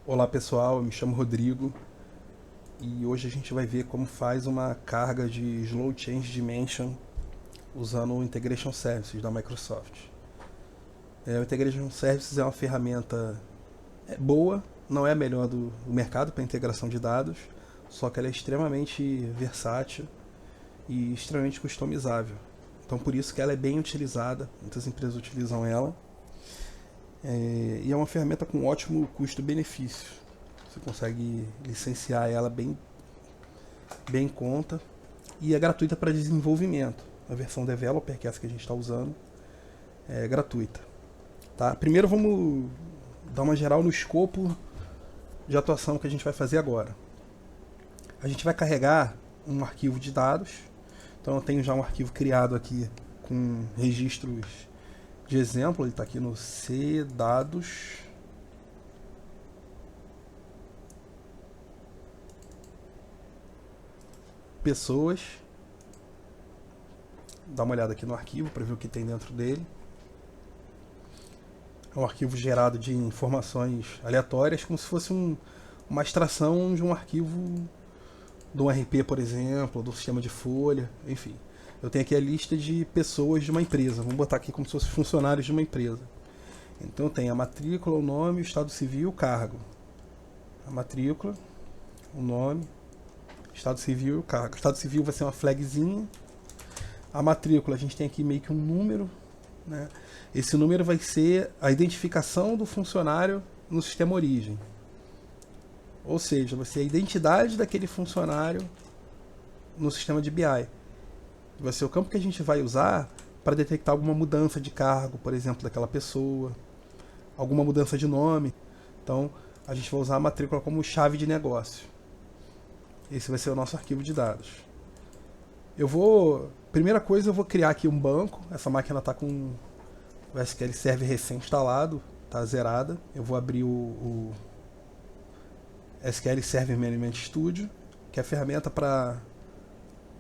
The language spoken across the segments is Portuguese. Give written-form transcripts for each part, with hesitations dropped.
Olá pessoal, eu me chamo Rodrigo e hoje a gente vai ver como faz uma carga de Slow Change Dimension usando o Integration Services da Microsoft. O Integration Services é uma ferramenta boa, não é a melhor do mercado para integração de dados, só que ela é extremamente versátil e extremamente customizável. Então por isso que ela é bem utilizada, muitas empresas utilizam ela. E é uma ferramenta com ótimo custo-benefício. Você consegue licenciar ela bem em conta e é gratuita para desenvolvimento. A versão Developer, que é essa que a gente está usando, é gratuita. Tá? Primeiro vamos dar uma geral no escopo de atuação que a gente vai fazer agora. A gente vai carregar um arquivo de dados. Então eu tenho já um arquivo criado aqui com registros de exemplo. Ele está aqui no cdados. Pessoas. Dá uma olhada aqui no arquivo para ver o que tem dentro dele. É um arquivo gerado de informações aleatórias, como se fosse uma extração de um arquivo de um RP, por exemplo, do sistema de folha, enfim. Eu tenho aqui a lista de pessoas de uma empresa. Vamos botar aqui como se fossem funcionários de uma empresa. Então tem a matrícula, o nome, o estado civil e o cargo. A matrícula, o nome, estado civil e o cargo. O estado civil vai ser uma flagzinha. A matrícula, a gente tem aqui meio que um número, né? Esse número vai ser a identificação do funcionário no sistema origem. Ou seja, vai ser a identidade daquele funcionário no sistema de BI. Vai ser o campo que a gente vai usar para detectar alguma mudança de cargo, por exemplo, daquela pessoa, alguma mudança de nome. Então, a gente vai usar a matrícula como chave de negócio. Esse vai ser o nosso arquivo de dados. Primeira coisa, eu vou criar aqui um banco. Essa máquina está com o SQL Server recém-instalado, está zerada. Eu vou abrir o SQL Server Management Studio, que é a ferramenta para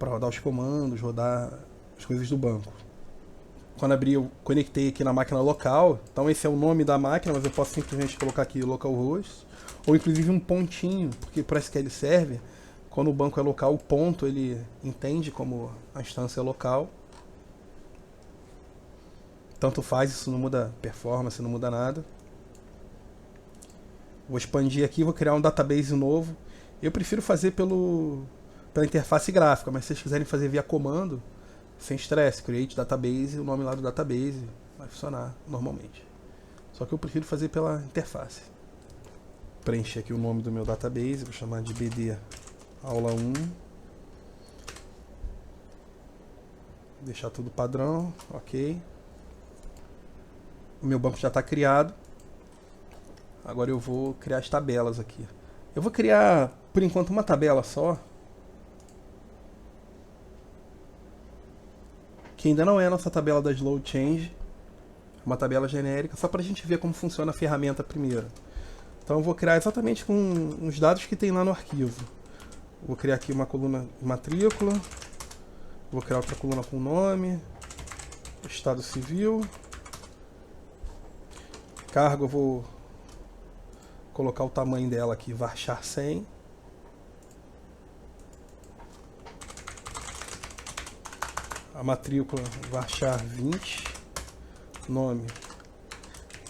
rodar os comandos, rodar as coisas do banco. Quando abri, eu conectei aqui na máquina local. Então esse é o nome da máquina, mas eu posso simplesmente colocar aqui localhost, ou inclusive um pontinho, porque para SQL Server, quando o banco é local, o ponto ele entende como a instância é local. Tanto faz, isso não muda performance, não muda nada. Vou expandir aqui, vou criar um database novo. Eu prefiro fazer pela interface gráfica, mas se vocês quiserem fazer via comando, sem estresse, create database, o nome lá do database vai funcionar normalmente. Só que eu prefiro fazer pela interface. Preencher aqui o nome do meu database, vou chamar de BD aula 1. Deixar tudo padrão, ok. O meu banco já está criado. Agora eu vou criar as tabelas aqui. Eu vou criar, por enquanto, uma tabela só, que ainda não é a nossa tabela da Slow Change. É uma tabela genérica, só para a gente ver como funciona a ferramenta primeiro. Então eu vou criar exatamente com os dados que tem lá no arquivo. Vou criar aqui uma coluna matrícula. Vou criar outra coluna com nome. Estado civil. Cargo, eu vou colocar o tamanho dela aqui, varchar 100. A matrícula, varchar 20. Nome,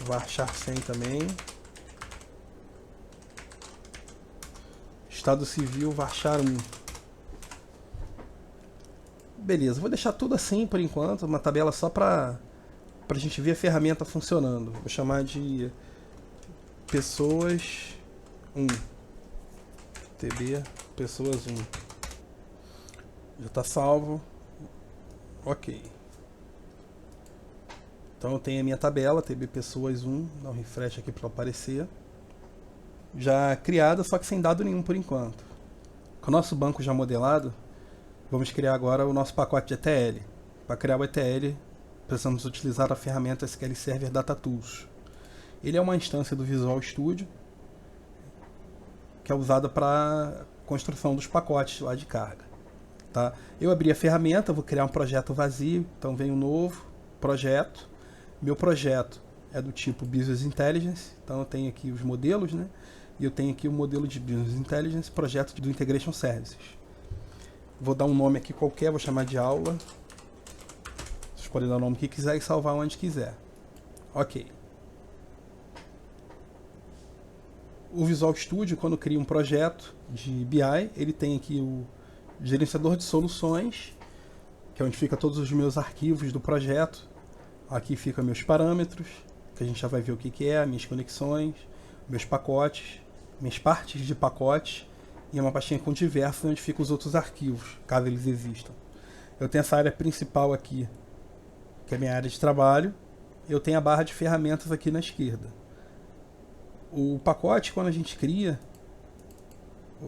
varchar 100 também. Estado civil, varchar 1. Beleza, vou deixar tudo assim por enquanto, uma tabela só para a gente ver a ferramenta funcionando. Vou chamar de pessoas 1. TB pessoas 1. Já está salvo. Ok. Então eu tenho a minha tabela, TB pessoas 1. Dá um refresh aqui para aparecer. Já criada, só que sem dado nenhum por enquanto. Com o nosso banco já modelado, vamos criar agora o nosso pacote de ETL. Para criar o ETL, precisamos utilizar a ferramenta SQL Server Data Tools. Ele é uma instância do Visual Studio, que é usada para construção dos pacotes lá de carga. Tá? Eu abri a ferramenta, vou criar um projeto vazio, então vem um novo projeto. Meu projeto é do tipo Business Intelligence, então eu tenho aqui os modelos, né? E eu tenho aqui o modelo de Business Intelligence, projeto do Integration Services. Vou dar um nome aqui qualquer, vou chamar de aula. Vocês podem dar o nome que quiser e salvar onde quiser. Ok. O Visual Studio, quando cria um projeto de BI, ele tem aqui o gerenciador de soluções, que é onde fica todos os meus arquivos do projeto. Aqui ficam meus parâmetros, que a gente já vai ver o que é, minhas conexões, meus pacotes, minhas partes de pacote, e uma pastinha com diversos, onde ficam os outros arquivos, caso eles existam. Eu tenho essa área principal aqui, que é a minha área de trabalho. Eu tenho a barra de ferramentas aqui na esquerda. O pacote, quando a gente cria,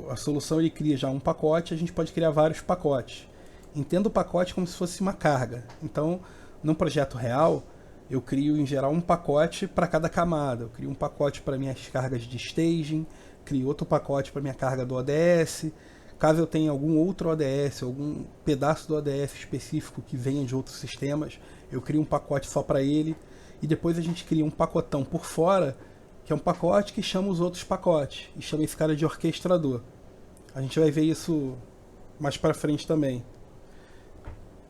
a solução ele cria já um pacote, a gente pode criar vários pacotes. Entenda o pacote como se fosse uma carga. Então, num projeto real, eu crio em geral um pacote para cada camada. Eu crio um pacote para minhas cargas de staging, crio outro pacote para minha carga do ODS. Caso eu tenha algum outro ODS, algum pedaço do ODS específico que venha de outros sistemas, eu crio um pacote só para ele. E depois a gente cria um pacotão por fora, que é um pacote que chama os outros pacotes, e chama esse cara de orquestrador. A gente vai ver isso mais para frente também.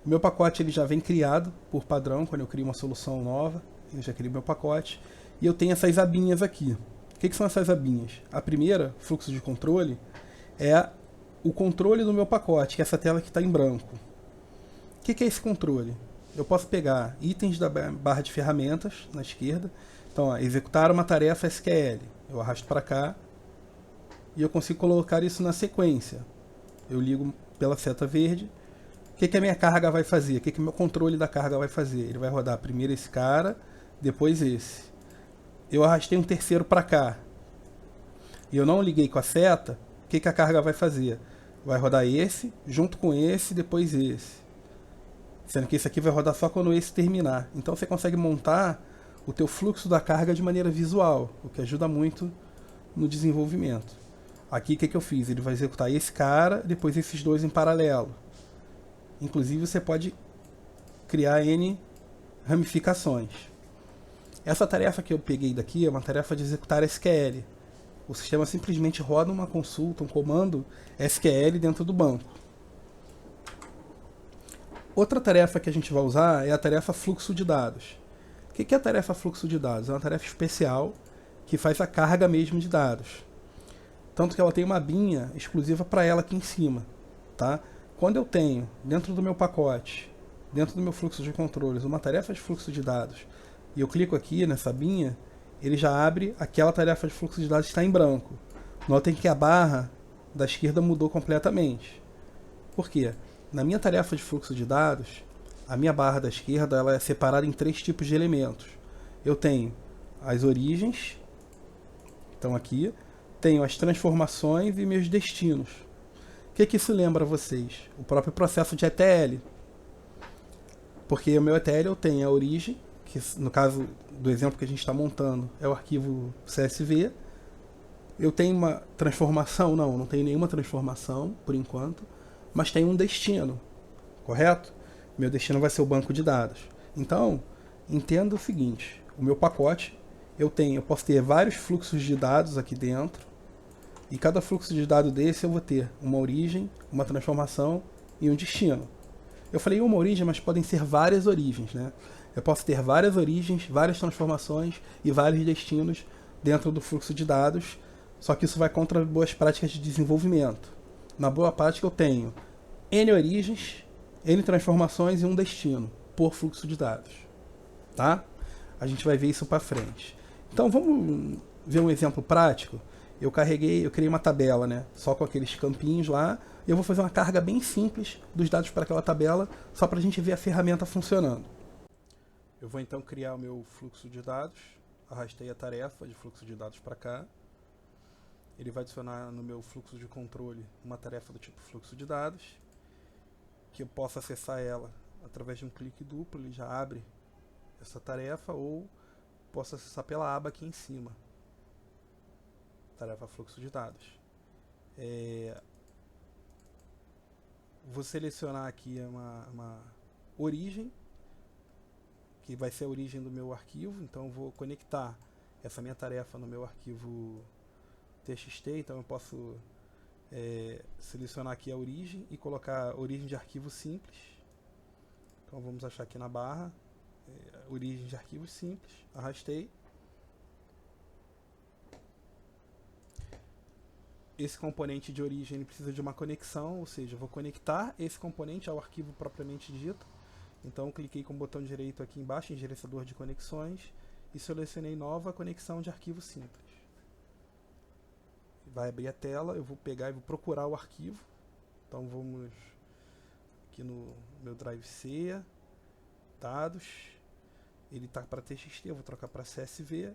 O meu pacote ele já vem criado por padrão, quando eu crio uma solução nova, eu já crio meu pacote, e eu tenho essas abinhas aqui. O que são essas abinhas? A primeira, fluxo de controle, é o controle do meu pacote, que é essa tela que está em branco. O que é esse controle? Eu posso pegar itens da barra de ferramentas, na esquerda. Então, ó, executar uma tarefa SQL. Eu arrasto para cá e eu consigo colocar isso na sequência. Eu ligo pela seta verde. O que a minha carga vai fazer? O que o meu controle da carga vai fazer? Ele vai rodar primeiro esse cara, depois esse. Eu arrastei um terceiro para cá e eu não liguei com a seta. O que a carga vai fazer? Vai rodar esse, junto com esse, depois esse. Sendo que esse aqui vai rodar só quando esse terminar. Então você consegue montar o teu fluxo da carga de maneira visual, o que ajuda muito no desenvolvimento. Aqui o que eu fiz? Ele vai executar esse cara, depois esses dois em paralelo. Inclusive você pode criar N ramificações. Essa tarefa que eu peguei daqui é uma tarefa de executar SQL. O sistema simplesmente roda uma consulta, um comando SQL dentro do banco. Outra tarefa que a gente vai usar é a tarefa fluxo de dados. O que é a tarefa fluxo de dados? É uma tarefa especial que faz a carga mesmo de dados. Tanto que ela tem uma abinha exclusiva para ela aqui em cima. Tá? Quando eu tenho dentro do meu pacote, dentro do meu fluxo de controles, uma tarefa de fluxo de dados, e eu clico aqui nessa abinha, ele já abre aquela tarefa de fluxo de dados que está em branco. Notem que a barra da esquerda mudou completamente. Por quê? Na minha tarefa de fluxo de dados, a minha barra da esquerda ela é separada em 3 tipos de elementos. Eu tenho as origens, então aqui, tenho as transformações e meus destinos. O que isso lembra a vocês? O próprio processo de ETL. Porque o meu ETL eu tenho a origem, que no caso do exemplo que a gente está montando é o arquivo CSV. Eu tenho uma transformação? Não tenho nenhuma transformação por enquanto, mas tem um destino, correto? Meu destino vai ser o banco de dados. Então, entenda o seguinte, o meu pacote, eu posso ter vários fluxos de dados aqui dentro, e cada fluxo de dados desse eu vou ter uma origem, uma transformação e um destino. Eu falei uma origem, mas podem ser várias origens, né? Eu posso ter várias origens, várias transformações e vários destinos dentro do fluxo de dados, só que isso vai contra boas práticas de desenvolvimento. Na boa prática eu tenho N origens, N transformações e um destino por fluxo de dados. Tá? A gente vai ver isso para frente. Então vamos ver um exemplo prático. Eu criei uma tabela, né? Só com aqueles campinhos lá. E eu vou fazer uma carga bem simples dos dados para aquela tabela, só para a gente ver a ferramenta funcionando. Eu vou então criar o meu fluxo de dados. Arrastei a tarefa de fluxo de dados para cá. Ele vai adicionar no meu fluxo de controle uma tarefa do tipo fluxo de dados, que eu posso acessar ela através de um clique duplo, ele já abre essa tarefa, ou posso acessar pela aba aqui em cima, tarefa fluxo de dados. Vou selecionar aqui uma origem, que vai ser a origem do meu arquivo. Então eu vou conectar essa minha tarefa no meu arquivo txt. Então eu posso selecionar aqui a origem e colocar a origem de arquivo simples. Então vamos achar aqui na barra origem de arquivo simples, arrastei. Esse componente de origem ele precisa de uma conexão, ou seja, eu vou conectar esse componente ao arquivo propriamente dito. Então cliquei com o botão direito aqui embaixo em gerenciador de conexões e selecionei nova conexão de arquivo simples. Vai abrir a tela, eu vou pegar e vou procurar o arquivo. Então vamos aqui no meu drive C, dados, ele está para TXT, eu vou trocar para CSV,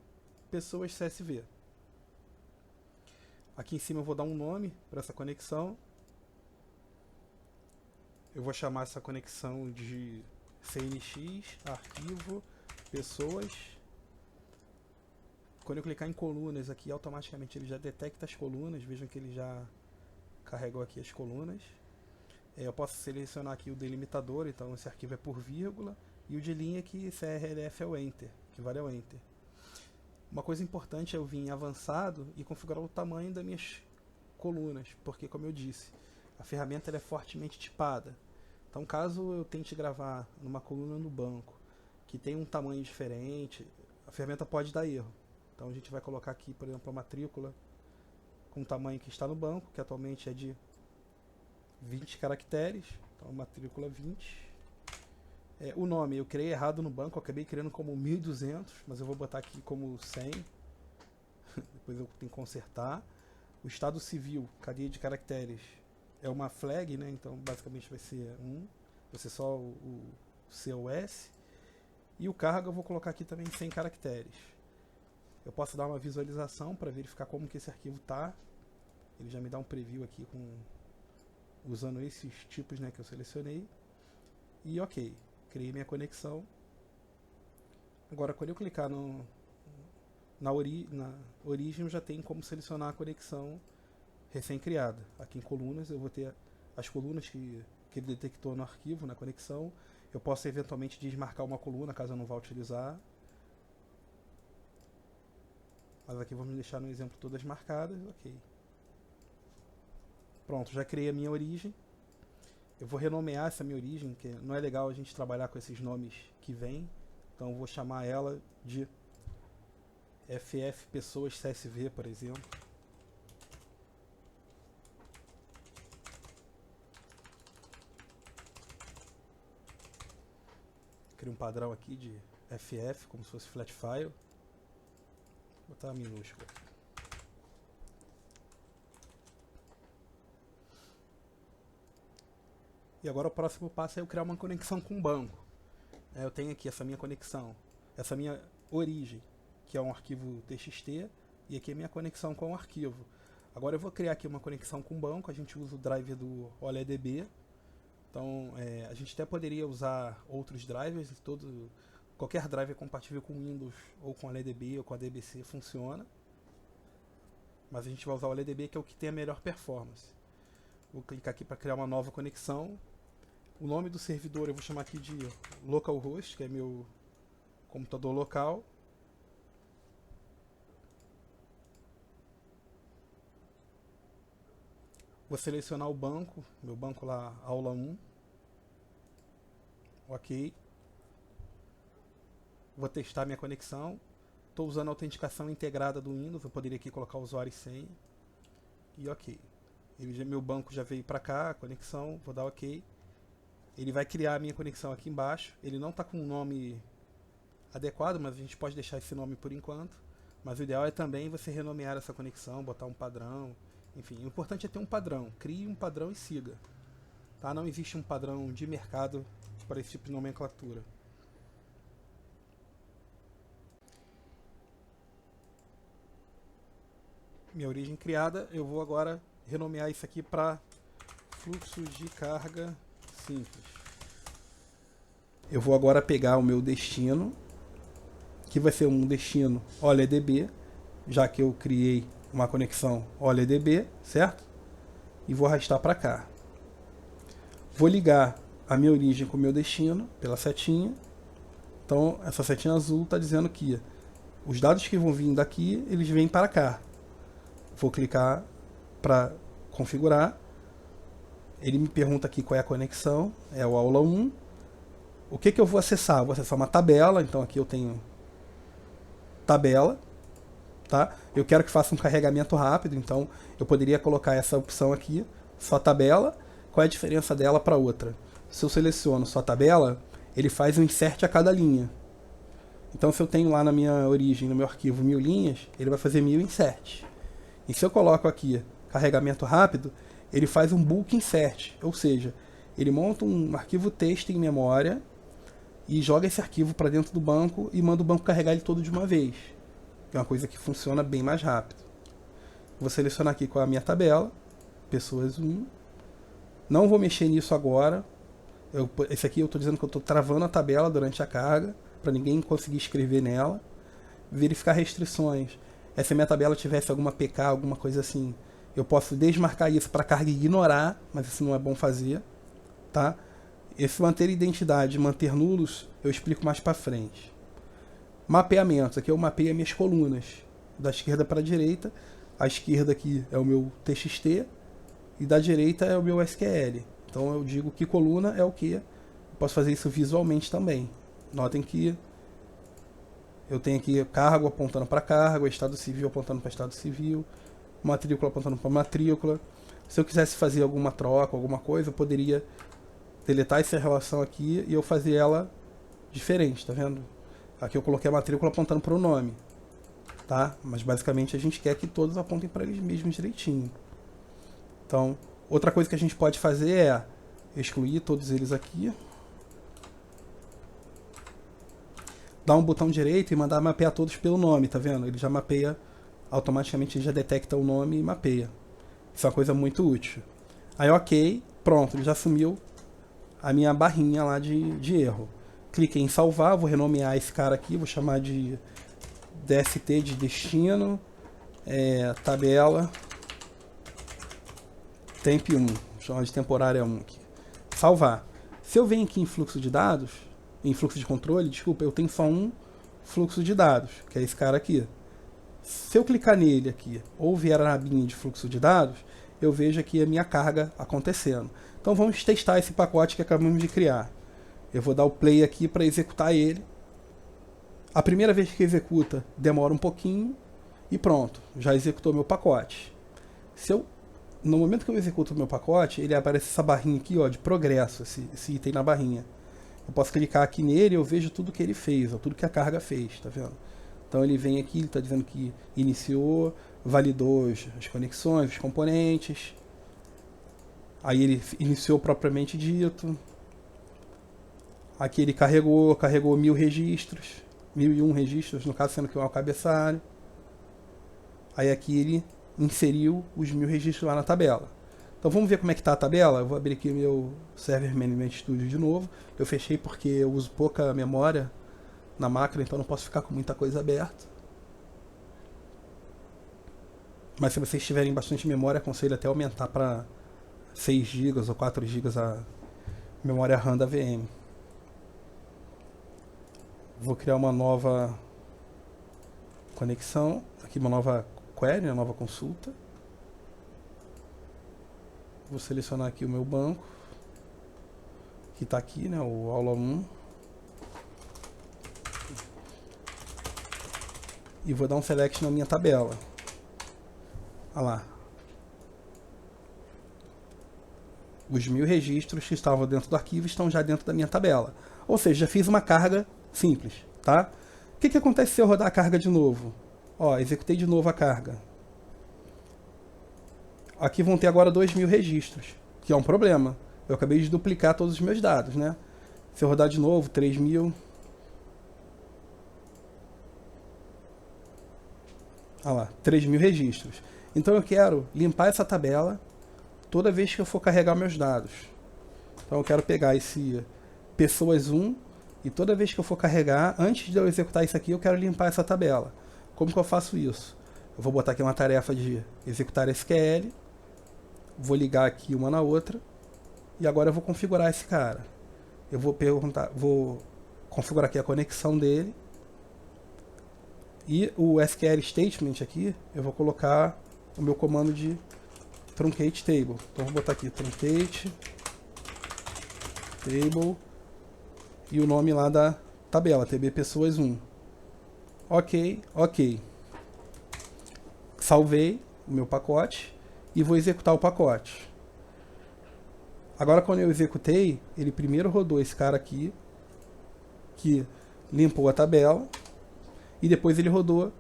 pessoas CSV. Aqui em cima eu vou dar um nome para essa conexão. Eu vou chamar essa conexão de CNX, arquivo, pessoas. Quando eu clicar em colunas aqui, automaticamente ele já detecta as colunas. Vejam que ele já carregou aqui as colunas. Eu posso selecionar aqui o delimitador, então esse arquivo é por vírgula. E o de linha que CRLF é o Enter, que vale ao Enter. Uma coisa importante é eu vir em avançado e configurar o tamanho das minhas colunas, porque como eu disse, a ferramenta ela é fortemente tipada. Então caso eu tente gravar numa coluna no banco que tem um tamanho diferente, a ferramenta pode dar erro. Então a gente vai colocar aqui, por exemplo, a matrícula com o tamanho que está no banco, que atualmente é de 20 caracteres, então matrícula 20. O nome eu criei errado no banco, eu acabei criando como 1200, mas eu vou botar aqui como 100. Depois eu tenho que consertar. O estado civil, cadeia de caracteres, é uma flag, né? Então basicamente vai ser só o COS. E o cargo eu vou colocar aqui também 100 caracteres. Eu posso dar uma visualização para verificar como que esse arquivo está. Ele já me dá um preview aqui usando esses tipos, né, que eu selecionei. E ok. Criei minha conexão. Agora, quando eu clicar na origem, eu já tenho como selecionar a conexão recém-criada. Aqui em colunas, eu vou ter as colunas que ele detectou no arquivo, na conexão. Eu posso eventualmente desmarcar uma coluna, caso eu não vá utilizar. Mas aqui vamos deixar no exemplo todas marcadas. Ok. Pronto, já criei a minha origem. Eu vou renomear essa minha origem, que não é legal a gente trabalhar com esses nomes que vêm. Então eu vou chamar ela de FF Pessoas CSV, por exemplo. Crio um padrão aqui de FF, como se fosse flat file. Vou botar minúscula. E agora o próximo passo é eu criar uma conexão com o banco. Eu tenho aqui essa minha conexão, essa minha origem, que é um arquivo TXT, e aqui é a minha conexão com o arquivo. Agora eu vou criar aqui uma conexão com o banco, a gente usa o driver do OLEDB. Então a gente até poderia usar outros drivers, qualquer driver compatível com Windows ou com OLEDB ou com a DBC funciona. Mas a gente vai usar o OLEDB, que é o que tem a melhor performance. Vou clicar aqui para criar uma nova conexão. O nome do servidor eu vou chamar aqui de localhost, que é meu computador local. Vou selecionar o banco, meu banco lá, aula 1. Ok. Vou testar minha conexão. Estou usando a autenticação integrada do Windows, eu poderia aqui colocar usuário e senha. E ok. Meu banco já veio para cá, a conexão, vou dar ok. Ele vai criar a minha conexão aqui embaixo. Ele não está com um nome adequado, mas a gente pode deixar esse nome por enquanto. Mas o ideal é também você renomear essa conexão, botar um padrão. Enfim, o importante é ter um padrão. Crie um padrão e siga. Tá? Não existe um padrão de mercado para esse tipo de nomenclatura. Minha origem criada, eu vou agora renomear isso aqui para fluxo de carga simples. Eu vou agora pegar o meu destino, que vai ser um destino OLEDB, já que eu criei uma conexão OLEDB, certo? E vou arrastar para cá. Vou ligar a minha origem com o meu destino pela setinha. Então, essa setinha azul está dizendo que os dados que vão vir daqui, eles vêm para cá. Vou clicar para configurar. Ele me pergunta aqui qual é a conexão. É o aula 1. O que eu vou acessar? Vou acessar uma tabela. Então aqui eu tenho tabela. Tá? Eu quero que faça um carregamento rápido. Então eu poderia colocar essa opção aqui. Só tabela. Qual é a diferença dela para outra? Se eu seleciono só tabela, ele faz um insert a cada linha. Então se eu tenho lá na minha origem, no meu arquivo, 1000 linhas, ele vai fazer 1000 inserts. E se eu coloco aqui carregamento rápido, ele faz um bulk insert, ou seja, ele monta um arquivo texto em memória e joga esse arquivo para dentro do banco e manda o banco carregar ele todo de uma vez. É uma coisa que funciona bem mais rápido. Vou selecionar aqui qual é a minha tabela, pessoas 1. Não vou mexer nisso agora. Esse aqui eu estou dizendo que eu estou travando a tabela durante a carga, para ninguém conseguir escrever nela. Verificar restrições. Se a minha tabela tivesse alguma PK, alguma coisa assim, eu posso desmarcar isso para a carga ignorar, mas isso não é bom fazer. Tá? Esse manter identidade, manter nulos, eu explico mais para frente. Mapeamentos. Aqui eu mapeio minhas colunas, da esquerda para a direita. A esquerda aqui é o meu TXT e da direita é o meu SQL. Então eu digo que coluna é o que. Eu posso fazer isso visualmente também. Notem que eu tenho aqui cargo apontando para cargo, estado civil apontando para estado civil, matrícula apontando para matrícula. Se eu quisesse fazer alguma troca, alguma coisa, eu poderia deletar essa relação aqui e eu fazer ela diferente, tá vendo? Aqui eu coloquei a matrícula apontando para o nome, tá? Mas basicamente a gente quer que todos apontem para eles mesmos direitinho. Então, outra coisa que a gente pode fazer é excluir todos eles aqui, dar um botão direito e mandar mapear todos pelo nome, tá vendo? Ele já mapeia, automaticamente ele já detecta o nome e mapeia. Isso é uma coisa muito útil. Aí ok, pronto, ele já sumiu a minha barrinha lá de erro. Cliquei em salvar, vou renomear esse cara aqui, vou chamar de DST de destino, tabela temp 1, vou chamar de temporária 1 aqui. Salvar. Se eu venho aqui em fluxo de dados, em fluxo de controle, desculpa, eu tenho só um fluxo de dados, que é esse cara aqui. Se eu clicar nele aqui, ou vier na abinha de fluxo de dados, eu vejo aqui a minha carga acontecendo. Então vamos testar esse pacote que acabamos de criar. Eu vou dar o play aqui para executar ele. A primeira vez que executa demora um pouquinho e pronto, já executou meu pacote. No momento que eu executo o meu pacote, ele aparece essa barrinha aqui, ó, de progresso, esse item na barrinha. Eu posso clicar aqui nele e eu vejo tudo que ele fez, ó, tudo que a carga fez, tá vendo? Então ele vem aqui, ele está dizendo que iniciou, validou as conexões, os componentes. Aí ele iniciou propriamente dito. Aqui ele carregou 1000 registros, 1001 registros, no caso sendo que é o cabeçalho. Aí aqui ele inseriu os 1000 registros lá na tabela. Então vamos ver como é que está a tabela. Eu vou abrir aqui meu Server Management Studio de novo. Eu fechei porque eu uso pouca memória na máquina, então não posso ficar com muita coisa aberta. Mas se vocês tiverem bastante memória, aconselho até aumentar para 6 GB ou 4 GB a memória RAM da VM. Vou criar uma nova conexão, aqui uma nova query, uma nova consulta. Vou selecionar aqui o meu banco, que está aqui, né, o aula 1. E vou dar um select na minha tabela. Olha lá. Os 1000 registros que estavam dentro do arquivo estão já dentro da minha tabela. Ou seja, já fiz uma carga simples, tá? O que acontece se eu rodar a carga de novo? Ó, executei de novo a carga. Aqui vão ter agora 2000 registros, que é um problema. Eu acabei de duplicar todos os meus dados, né? Se eu rodar de novo, 3000. Olha lá, 3000 registros. Então eu quero limpar essa tabela toda vez que eu for carregar meus dados. Então eu quero pegar esse pessoas 1 e toda vez que eu for carregar, antes de eu executar isso aqui, eu quero limpar essa tabela. Como que eu faço isso? Eu vou botar aqui uma tarefa de executar SQL, vou ligar aqui uma na outra e agora eu vou configurar esse cara. Eu vou configurar aqui a conexão dele. E o SQL statement aqui, eu vou colocar o meu comando de truncate table. Então vou botar aqui truncate table e o nome lá da tabela, TB pessoas 1. Ok, ok. Salvei o meu pacote e vou executar o pacote. Agora quando eu executei, ele primeiro rodou esse cara aqui, que limpou a tabela, e depois ele rodou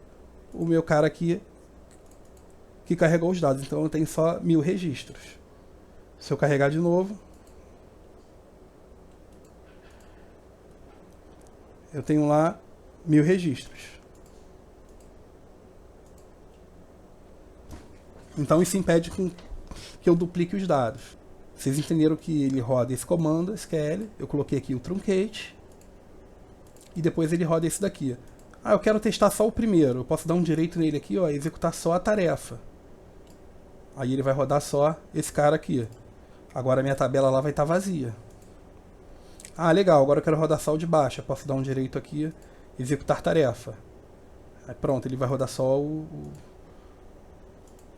o meu cara aqui, que carregou os dados. Então eu tenho só 1000 registros. Se eu carregar de novo, eu tenho lá 1000 registros. Então isso impede que eu duplique os dados. Vocês entenderam que ele roda esse comando, SQL, eu coloquei aqui o truncate, e depois ele roda esse daqui. Ah, eu quero testar só o primeiro, eu posso dar um direito nele aqui, ó, executar só a tarefa. Aí ele vai rodar só esse cara aqui. Agora a minha tabela lá vai estar vazia. Ah, legal, agora eu quero rodar só o de baixo, eu posso dar um direito aqui, executar tarefa. Aí pronto, ele vai rodar só o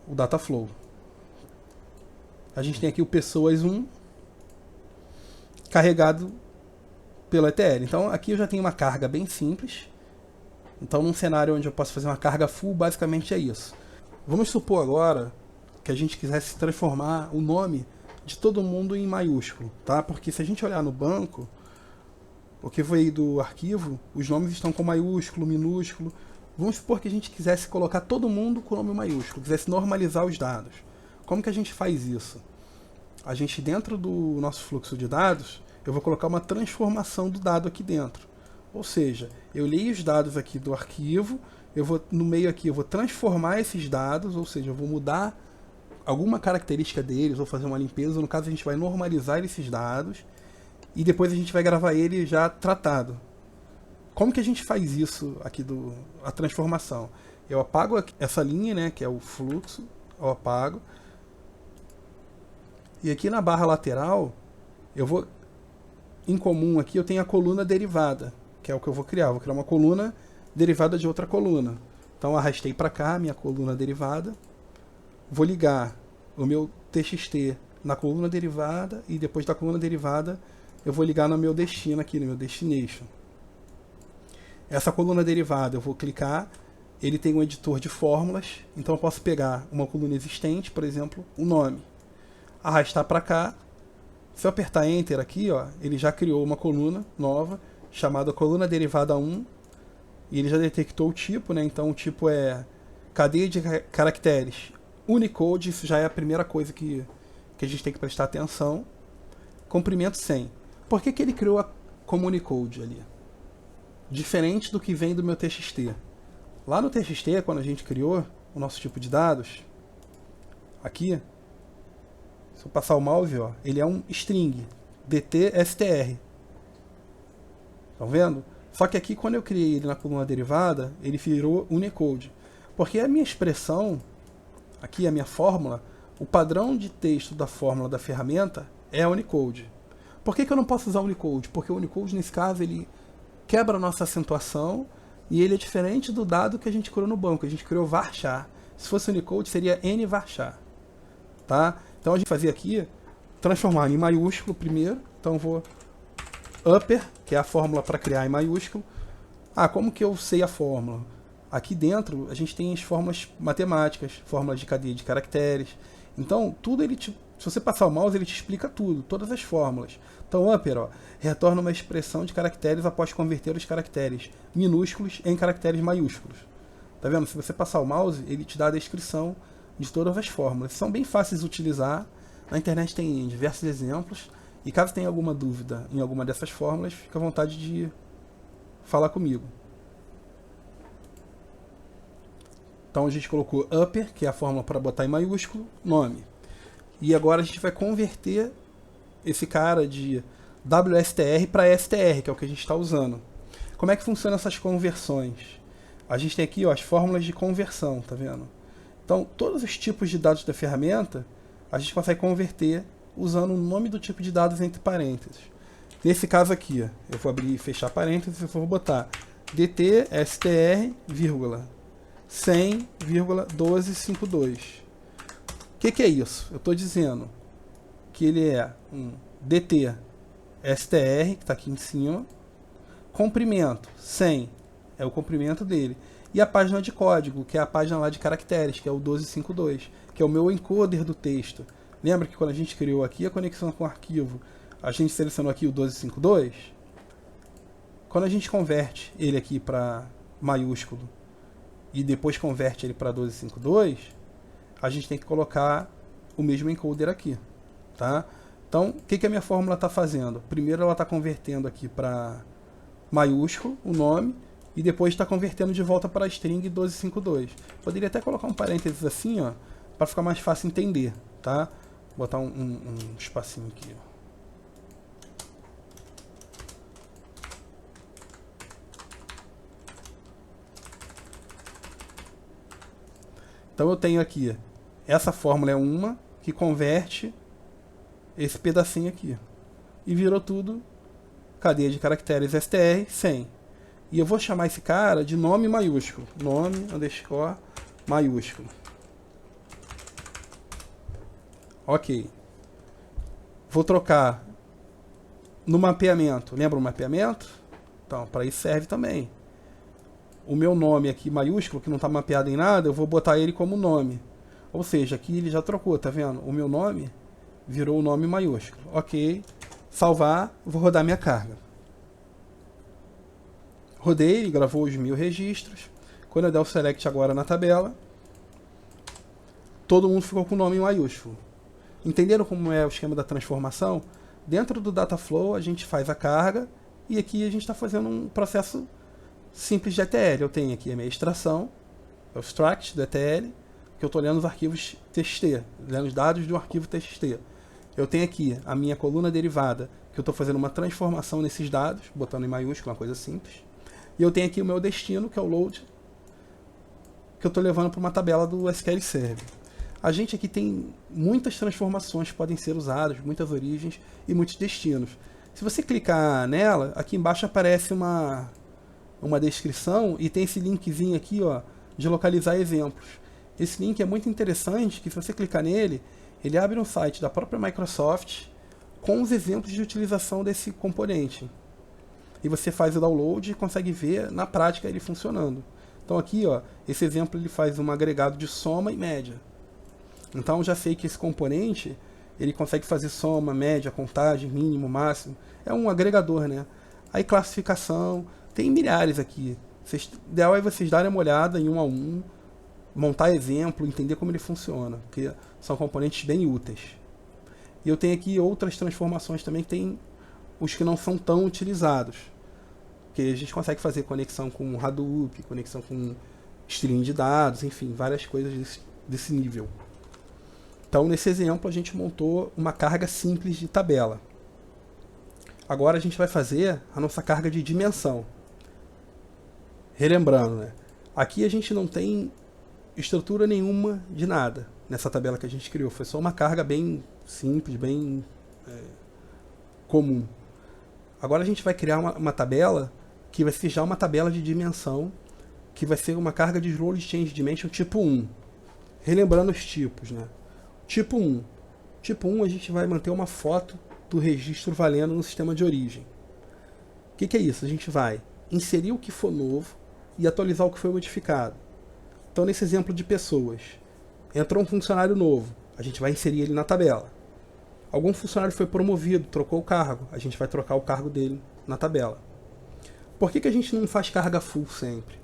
Dataflow. A gente tem aqui o pessoas 1 carregado pelo ETL. Então aqui eu já tenho uma carga bem simples. Então num cenário onde eu posso fazer uma carga full, basicamente é isso. Vamos supor agora que a gente quisesse transformar o nome de todo mundo em maiúsculo, tá? Porque se a gente olhar no banco, o que veio do arquivo, os nomes estão com maiúsculo, minúsculo. Vamos supor que a gente quisesse colocar todo mundo com nome maiúsculo, quisesse normalizar os dados. Como que a gente faz isso? A gente, dentro do nosso fluxo de dados, eu vou colocar uma transformação do dado aqui dentro. Ou seja, eu leio os dados aqui do arquivo, eu vou, no meio aqui, eu vou transformar esses dados, ou seja, eu vou mudar alguma característica deles, ou fazer uma limpeza. No caso, a gente vai normalizar esses dados, e depois a gente vai gravar ele já tratado. Como que a gente faz isso aqui, a transformação? Eu apago essa linha, né, que é o fluxo, eu apago. E aqui na barra lateral, eu vou, em comum aqui, eu tenho a coluna derivada, que é o que eu vou criar. Vou criar uma coluna derivada de outra coluna. Então arrastei para cá minha coluna derivada. Vou ligar o meu TXT na coluna derivada e depois da coluna derivada eu vou ligar no meu destino aqui, no meu destination. Essa coluna derivada eu vou clicar, ele tem um editor de fórmulas, então eu posso pegar uma coluna existente, por exemplo, o nome, arrastar para cá. Se eu apertar Enter aqui, ó, ele já criou uma coluna nova chamada coluna derivada 1 e ele já detectou o tipo, né? Então o tipo é cadeia de caracteres Unicode, isso já é a primeira coisa que a gente tem que prestar atenção. Comprimento 100. Por que ele criou como Unicode ali? Diferente do que vem do meu TXT. Lá no TXT, quando a gente criou o nosso tipo de dados, aqui, se eu passar o mouse, ó, ele é um string, DT-STR. Estão vendo? Só que aqui, quando eu criei ele na coluna derivada, ele virou Unicode. Porque a minha expressão, aqui a minha fórmula, o padrão de texto da fórmula da ferramenta é a Unicode. Por que eu não posso usar o Unicode? Porque o Unicode, nesse caso, ele quebra a nossa acentuação e ele é diferente do dado que a gente criou no banco. A gente criou varchar. Se fosse Unicode, seria nvarchar. Tá? Então a gente fazia aqui, transformar em maiúsculo primeiro. Então eu vou upper, que é a fórmula para criar em maiúsculo. Ah, como que eu sei a fórmula? Aqui dentro a gente tem as fórmulas matemáticas, fórmulas de cadeia de caracteres. Então tudo se você passar o mouse, ele te explica tudo, todas as fórmulas. Então upper, ó, retorna uma expressão de caracteres após converter os caracteres minúsculos em caracteres maiúsculos. Tá vendo? Se você passar o mouse, ele te dá a descrição de todas as fórmulas. São bem fáceis de utilizar. Na internet tem diversos exemplos. E caso tenha alguma dúvida em alguma dessas fórmulas, fica à vontade de falar comigo. Então a gente colocou upper, que é a fórmula para botar em maiúsculo, nome. E agora a gente vai converter esse cara de WSTR para STR, que é o que a gente está usando. Como é que funcionam essas conversões? A gente tem aqui, ó, as fórmulas de conversão, tá vendo? Então, todos os tipos de dados da ferramenta, a gente consegue converter usando o nome do tipo de dados entre parênteses. Nesse caso aqui, eu vou abrir e fechar parênteses, eu vou botar dt str, vírgula, 100,1252. O que é isso? Eu estou dizendo que ele é um dt str, que está aqui em cima, comprimento 100 é o comprimento dele, e a página de código, que é a página lá de caracteres, que é o 1252, que é o meu encoder do texto. Lembra que quando a gente criou aqui a conexão com o arquivo, a gente selecionou aqui o 1252? Quando a gente converte ele aqui para maiúsculo e depois converte ele para 1252, a gente tem que colocar o mesmo encoder aqui, tá? Então, o que a minha fórmula está fazendo? Primeiro ela está convertendo aqui para maiúsculo o nome e depois está convertendo de volta para a string 1252. Poderia até colocar um parênteses assim, ó, para ficar mais fácil entender, tá? Vou botar um espacinho aqui, ó. Então eu tenho aqui, essa fórmula é uma que converte esse pedacinho aqui. E virou tudo cadeia de caracteres str 100. E eu vou chamar esse cara de nome maiúsculo. Nome underscore maiúsculo. Ok. Vou trocar no mapeamento. Lembra o mapeamento? Então, para isso serve também. O meu nome aqui maiúsculo, que não está mapeado em nada, eu vou botar ele como nome. Ou seja, aqui ele já trocou, tá vendo? O meu nome virou o nome maiúsculo. Ok. Salvar, vou rodar minha carga. Rodei, ele gravou os 1000 registros. Quando eu der o select agora na tabela, todo mundo ficou com o nome maiúsculo. Entenderam como é o esquema da transformação? Dentro do Dataflow a gente faz a carga e aqui a gente está fazendo um processo simples de ETL. Eu tenho aqui a minha extração, o extract do ETL, que eu estou lendo os arquivos TXT, lendo os dados do arquivo TXT. Eu tenho aqui a minha coluna derivada, que eu estou fazendo uma transformação nesses dados, botando em maiúsculo, uma coisa simples. E eu tenho aqui o meu destino, que é o load, que eu estou levando para uma tabela do SQL Server. A gente aqui tem muitas transformações que podem ser usadas, muitas origens e muitos destinos. Se você clicar nela, aqui embaixo aparece uma descrição e tem esse linkzinho aqui, ó, de localizar exemplos. Esse link é muito interessante, que se você clicar nele, ele abre um site da própria Microsoft com os exemplos de utilização desse componente. E você faz o download e consegue ver na prática ele funcionando. Então aqui, ó, esse exemplo ele faz um agregado de soma e média. Então já sei que esse componente ele consegue fazer soma, média, contagem, mínimo, máximo. É um agregador, né? Aí classificação, tem milhares aqui. O ideal é vocês darem uma olhada em um a um, montar exemplo, entender como ele funciona, porque são componentes bem úteis. E eu tenho aqui outras transformações também que tem os que não são tão utilizados. Porque a gente consegue fazer conexão com Hadoop, conexão com stream de dados, enfim, várias coisas desse nível. Então, nesse exemplo, a gente montou uma carga simples de tabela. Agora a gente vai fazer a nossa carga de dimensão. Relembrando, né? Aqui a gente não tem estrutura nenhuma de nada nessa tabela que a gente criou. Foi só uma carga bem simples, bem comum. Agora a gente vai criar uma tabela que vai ser já uma tabela de dimensão, que vai ser uma carga de Roll Change Dimension tipo 1. Relembrando os tipos, né? Tipo 1. Tipo 1 a gente vai manter uma foto do registro valendo no sistema de origem. O que é isso? A gente vai inserir o que for novo e atualizar o que foi modificado. Então, nesse exemplo de pessoas, entrou um funcionário novo, a gente vai inserir ele na tabela. Algum funcionário foi promovido, trocou o cargo, a gente vai trocar o cargo dele na tabela. Por que a gente não faz carga full sempre?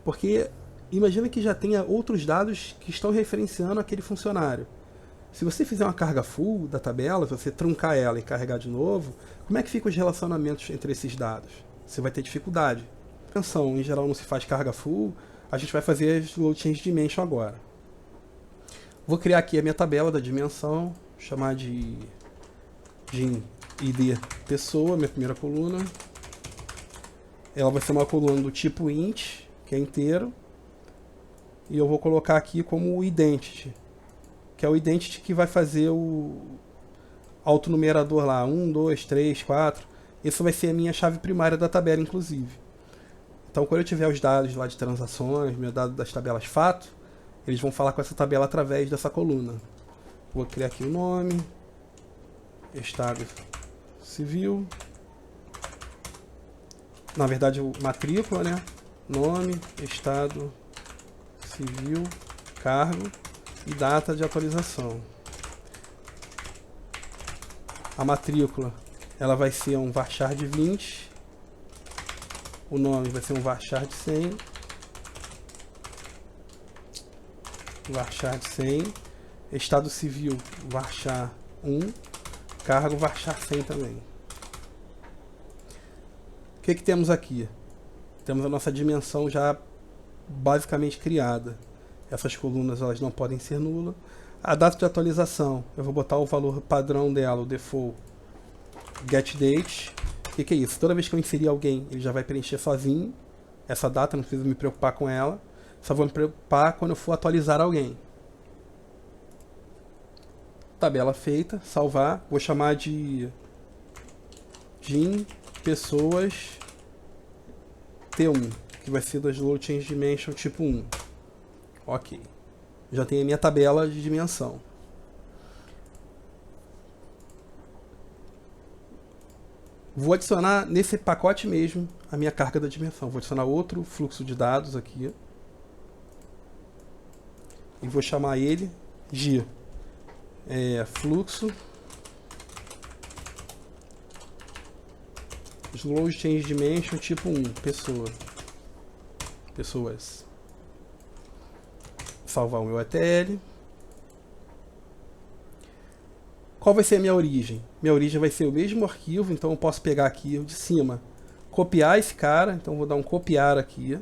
Porque imagina que já tenha outros dados que estão referenciando aquele funcionário. Se você fizer uma carga full da tabela, se você truncar ela e carregar de novo, como é que ficam os relacionamentos entre esses dados? Você vai ter dificuldade. Atenção, em geral não se faz carga full, a gente vai fazer as load change dimension agora. Vou criar aqui a minha tabela da dimensão, chamar de id pessoa, minha primeira coluna. Ela vai ser uma coluna do tipo int, que é inteiro. E eu vou colocar aqui como o identity, que é o identity que vai fazer o autonumerador lá, 1, 2, 3, 4. Essa vai ser a minha chave primária da tabela, inclusive. Então, quando eu tiver os dados lá de transações, meu dado das tabelas fato, eles vão falar com essa tabela através dessa coluna. Vou criar aqui o nome, estado civil, na verdade, matrícula, né? Nome, estado civil, cargo e data de atualização. A matrícula, ela vai ser um varchar de 20. O nome vai ser um varchar de 100. Varchar de 100. Estado civil, varchar 1. Cargo, varchar 100 também. O que temos aqui? Temos a nossa dimensão já basicamente criada. Essas colunas elas não podem ser nulas. A data de atualização, eu vou botar o valor padrão dela, o default getDate. O que é isso? Toda vez que eu inserir alguém, ele já vai preencher sozinho essa data, não preciso me preocupar com ela. Só vou me preocupar quando eu for atualizar alguém. Tabela feita, salvar. Vou chamar de Jim Pessoas T1, que vai ser das Load Change Dimension tipo 1. Ok. Já tenho a minha tabela de dimensão. Vou adicionar nesse pacote mesmo a minha carga da dimensão. Vou adicionar outro fluxo de dados aqui. E vou chamar ele de fluxo Load Change Dimension tipo 1, pessoas. Salvar o meu ETL. Qual vai ser a minha origem? Minha origem vai ser o mesmo arquivo, então eu posso pegar aqui de cima, copiar esse cara, então vou dar um copiar aqui,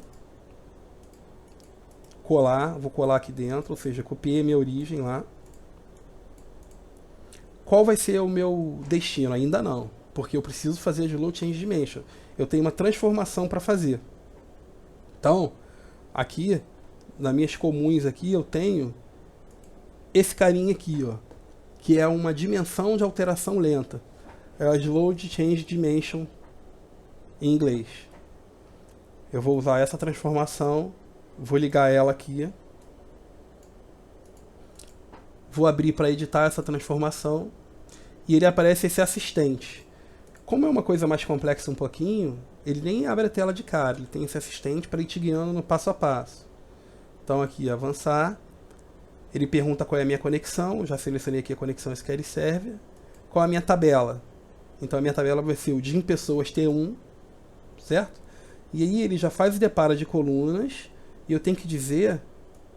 colar, vou colar aqui dentro, ou seja, copiei a minha origem lá. Qual vai ser o meu destino? Ainda não, porque eu preciso fazer de Load Change Dimension. Eu tenho uma transformação para fazer. Então, aqui, nas minhas comuns aqui, eu tenho esse carinha aqui, ó, que é uma dimensão de alteração lenta. É a Load Change Dimension em inglês. Eu vou usar essa transformação, vou ligar ela aqui. Vou abrir para editar essa transformação e ele aparece esse assistente. Como é uma coisa mais complexa um pouquinho, ele nem abre a tela de cara, ele tem esse assistente para ir te guiando no passo a passo. Então aqui, avançar, ele pergunta qual é a minha conexão, já selecionei aqui a conexão SQL Server, qual é a minha tabela. Então a minha tabela vai ser o Jim Pessoas T1, certo? E aí ele já faz o deparo de colunas e eu tenho que dizer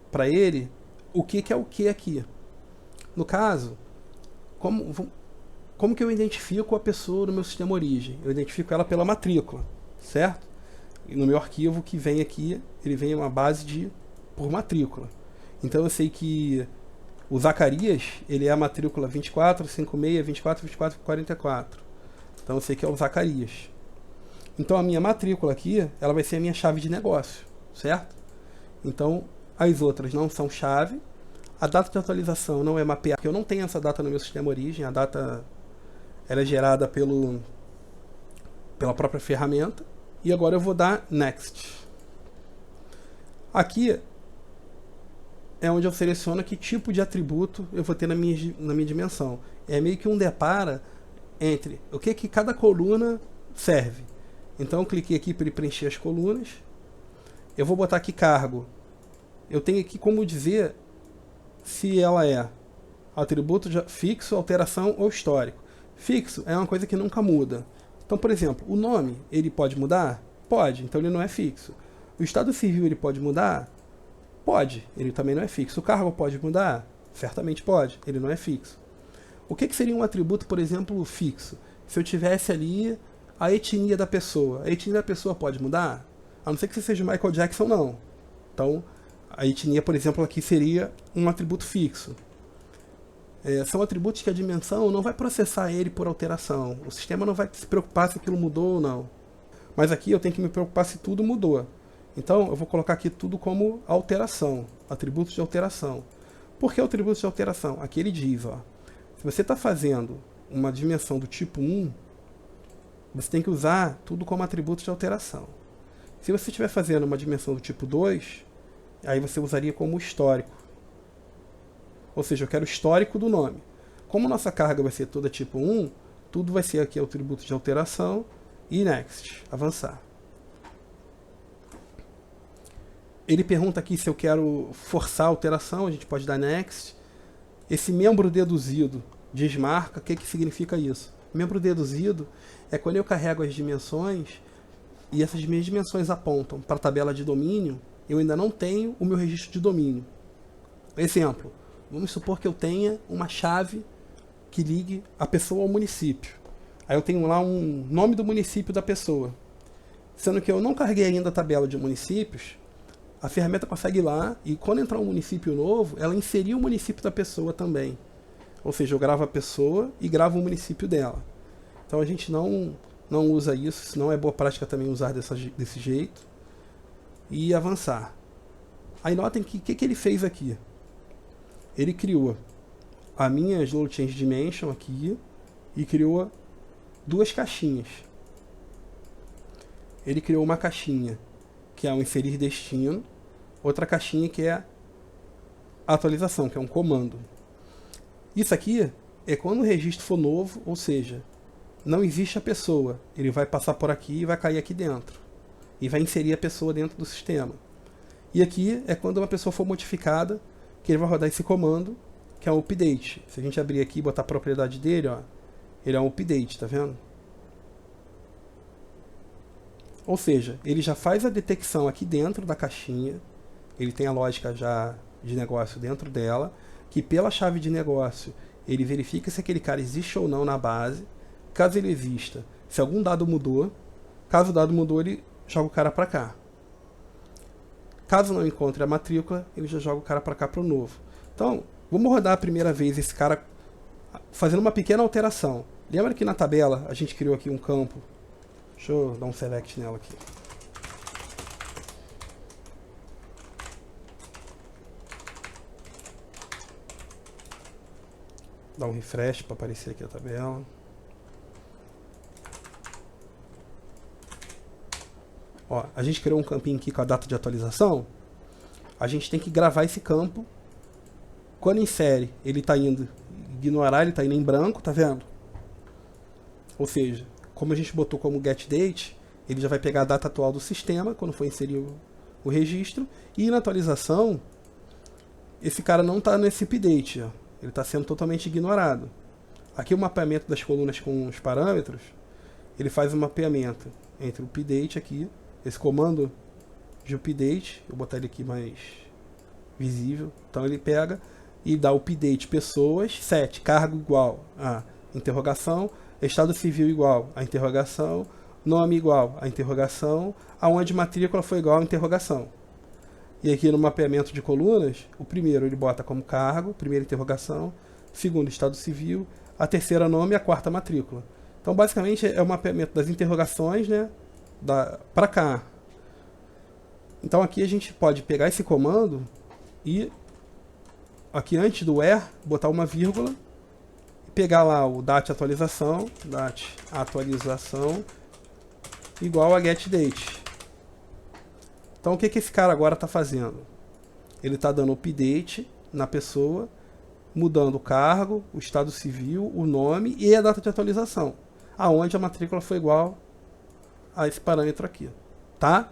para ele o que é o que aqui. No caso, como que eu identifico a pessoa no meu sistema origem? Eu identifico ela pela matrícula, certo? E no meu arquivo que vem aqui, ele vem uma base por matrícula. Então eu sei que o Zacarias, ele é a matrícula 24, 56, 24, 24, 44. Então eu sei que é o Zacarias. Então a minha matrícula aqui, ela vai ser a minha chave de negócio, certo? Então as outras não são chave. A data de atualização não é mapeada, porque eu não tenho essa data no meu sistema origem. A data ela é gerada pela própria ferramenta. E agora eu vou dar Next. Aqui é onde eu seleciono que tipo de atributo eu vou ter na minha dimensão. É meio que um depara entre o que cada coluna serve. Então eu cliquei aqui para ele preencher as colunas. Eu vou botar aqui cargo. Eu tenho aqui como dizer se ela é atributo fixo, alteração ou histórico. Fixo é uma coisa que nunca muda. Então, por exemplo, o nome, ele pode mudar? Pode, então ele não é fixo. O estado civil, ele pode mudar? Pode, ele também não é fixo. O cargo pode mudar? Certamente pode, ele não é fixo. O que seria um atributo, por exemplo, fixo? Se eu tivesse ali a etnia da pessoa. A etnia da pessoa pode mudar? A não ser que você seja Michael Jackson, não. Então, a etnia, por exemplo, aqui seria um atributo fixo. São atributos que a dimensão não vai processar ele por alteração. O sistema não vai se preocupar se aquilo mudou ou não. Mas aqui eu tenho que me preocupar se tudo mudou. Então eu vou colocar aqui tudo como alteração, atributos de alteração. Por que atributos de alteração? Aqui ele diz, ó, se você está fazendo uma dimensão do tipo 1, você tem que usar tudo como atributo de alteração. Se você estiver fazendo uma dimensão do tipo 2, aí você usaria como histórico. Ou seja, eu quero o histórico do nome. Como nossa carga vai ser toda tipo 1, tudo vai ser aqui atributo de alteração e next, avançar. Ele pergunta aqui se eu quero forçar a alteração, a gente pode dar next. Esse membro deduzido desmarca, o que significa isso? Membro deduzido é quando eu carrego as dimensões e essas minhas dimensões apontam para a tabela de domínio, eu ainda não tenho o meu registro de domínio. Exemplo, vamos supor que eu tenha uma chave que ligue a pessoa ao município. Aí eu tenho lá um nome do município da pessoa. Sendo que eu não carreguei ainda a tabela de municípios, a ferramenta consegue ir lá e quando entrar um município novo, ela inserir o município da pessoa também. Ou seja, eu gravo a pessoa e gravo o município dela. Então a gente não usa isso, senão é boa prática também usar desse jeito. E avançar. Aí notem que o que ele fez aqui. Ele criou a minha Slow Change Dimension aqui e criou duas caixinhas. Ele criou uma caixinha que é o inserir destino, outra caixinha que é a atualização, que é um comando. Isso aqui é quando o registro for novo, ou seja, não existe a pessoa. Ele vai passar por aqui e vai cair aqui dentro. E vai inserir a pessoa dentro do sistema. E aqui é quando uma pessoa for modificada, que ele vai rodar esse comando, que é um update. Se a gente abrir aqui e botar a propriedade dele, ó, ele é um update, tá vendo? Ou seja, ele já faz a detecção aqui dentro da caixinha, ele tem a lógica já de negócio dentro dela, que pela chave de negócio ele verifica se aquele cara existe ou não na base. Caso ele exista, se algum dado mudou, caso o dado mudou, ele joga o cara para cá. Caso não encontre a matrícula, ele já joga o cara para cá para o novo. Então, vamos rodar a primeira vez esse cara fazendo uma pequena alteração. Lembra que na tabela a gente criou aqui um campo. Deixa eu dar um select nela aqui. Dá um refresh para aparecer aqui a tabela. Ó, a gente criou um campinho aqui com a data de atualização. A gente tem que gravar esse campo. Quando insere, ele está indo ignorar, ele está indo em branco, tá vendo? Ou seja, como a gente botou como getDate, ele já vai pegar a data atual do sistema, quando for inserir o registro. E na atualização, esse cara não está nesse update, ó. Ele está sendo totalmente ignorado. Aqui o mapeamento das colunas com os parâmetros, ele faz um mapeamento entre o update aqui, esse comando de update, eu vou botar ele aqui mais visível. Então ele pega e dá update pessoas, set, cargo igual a interrogação, estado civil igual a interrogação, nome igual a interrogação, aonde matrícula foi igual a interrogação. E aqui no mapeamento de colunas, o primeiro ele bota como cargo, primeira interrogação, segundo estado civil, a terceira nome e a quarta matrícula. Então basicamente é o mapeamento das interrogações, né, para cá. Então aqui a gente pode pegar esse comando e aqui antes do where botar uma vírgula e pegar lá o date atualização igual a getDate. Então o que esse cara agora está fazendo? Ele está dando update na pessoa, mudando o cargo, o estado civil, o nome e a data de atualização, aonde a matrícula foi igual a esse parâmetro aqui, tá?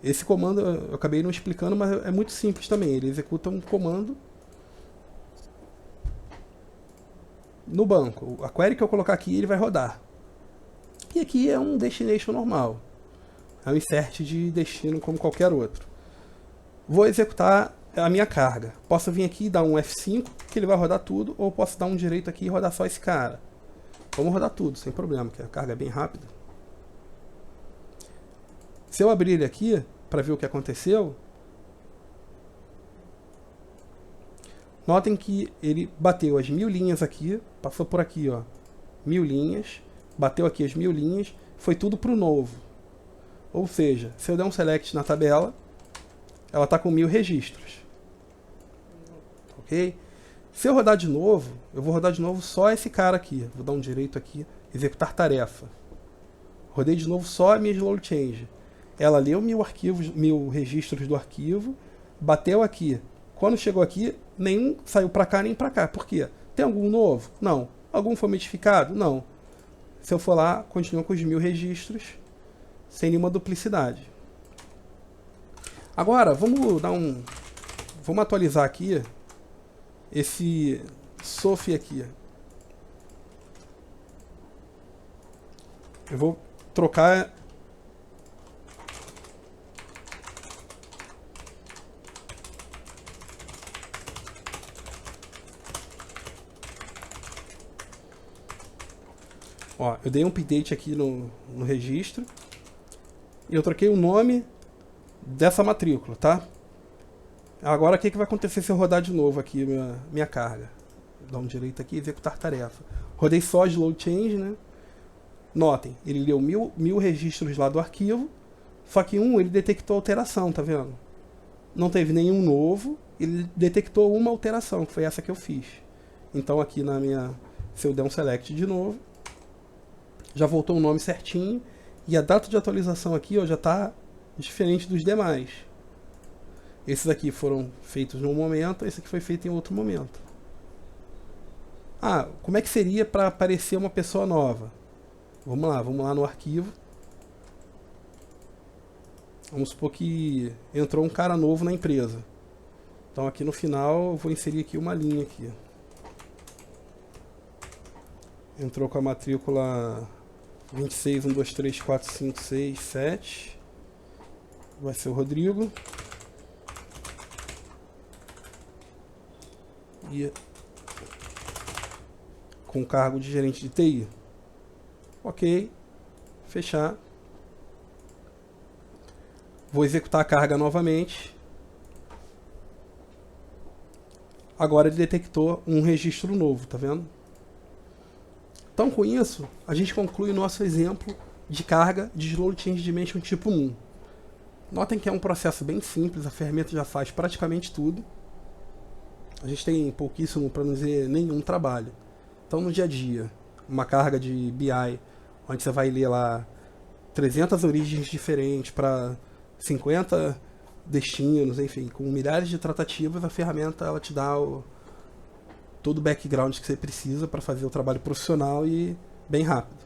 Esse comando eu acabei não explicando, mas é muito simples também. Ele executa um comando no banco. A query que eu colocar aqui, ele vai rodar. E aqui é um destination normal. É um insert de destino como qualquer outro. Vou executar a minha carga. Posso vir aqui e dar um F5, que ele vai rodar tudo, ou posso dar um direito aqui e rodar só esse cara. Vamos rodar tudo, sem problema, porque a carga é bem rápida. Se eu abrir ele aqui, para ver o que aconteceu, notem que ele bateu as 1000 linhas aqui, passou por aqui, ó, 1000 linhas, bateu aqui as 1000 linhas, foi tudo para o novo. Ou seja, se eu der um select na tabela, ela está com 1000 registros. Ok? Se eu rodar de novo, eu vou rodar de novo só esse cara aqui. Vou dar um direito aqui, executar tarefa. Rodei de novo só a minha slow change. Ela leu 1000 registros do arquivo, bateu aqui. Quando chegou aqui, nenhum saiu para cá nem para cá. Por quê? Tem algum novo? Não. Algum foi modificado? Não. Se eu for lá, continua com os 1000 registros, sem nenhuma duplicidade. Agora, vamos atualizar aqui esse Sophie aqui. Eu vou trocar ó, eu dei um update aqui no registro e eu troquei o nome dessa matrícula, tá? Agora o que vai acontecer se eu rodar de novo aqui minha carga? Dá um direito aqui, executar tarefa. Rodei só slow change, né? Notem, ele leu 1000 registros lá do arquivo, só que ele detectou alteração, tá vendo? Não teve nenhum novo, ele detectou uma alteração, que foi essa que eu fiz. Então aqui se eu der um select de novo, já voltou o nome certinho, e a data de atualização aqui, ó, já está diferente dos demais. Esses aqui foram feitos num momento, esse aqui foi feito em outro momento. Ah, como é que seria para aparecer uma pessoa nova? Vamos lá no arquivo. Vamos supor que entrou um cara novo na empresa. Então aqui no final eu vou inserir aqui uma linha aqui. Entrou com a matrícula 26, 1, 2, 3, 4, 5, 6, 7. Vai ser o Rodrigo. E com cargo de gerente de TI. Ok. Fechar. Vou executar a carga novamente. Agora ele detectou um registro novo, tá vendo? Então com isso, a gente conclui o nosso exemplo de carga de Slow Change Dimension tipo 1. Notem que é um processo bem simples, a ferramenta já faz praticamente tudo. A gente tem pouquíssimo, para não dizer nenhum trabalho. Então no dia a dia, uma carga de BI, onde você vai ler lá 300 origens diferentes para 50 destinos, enfim, com milhares de tratativas, a ferramenta ela te dá todo o background que você precisa para fazer o trabalho profissional e bem rápido.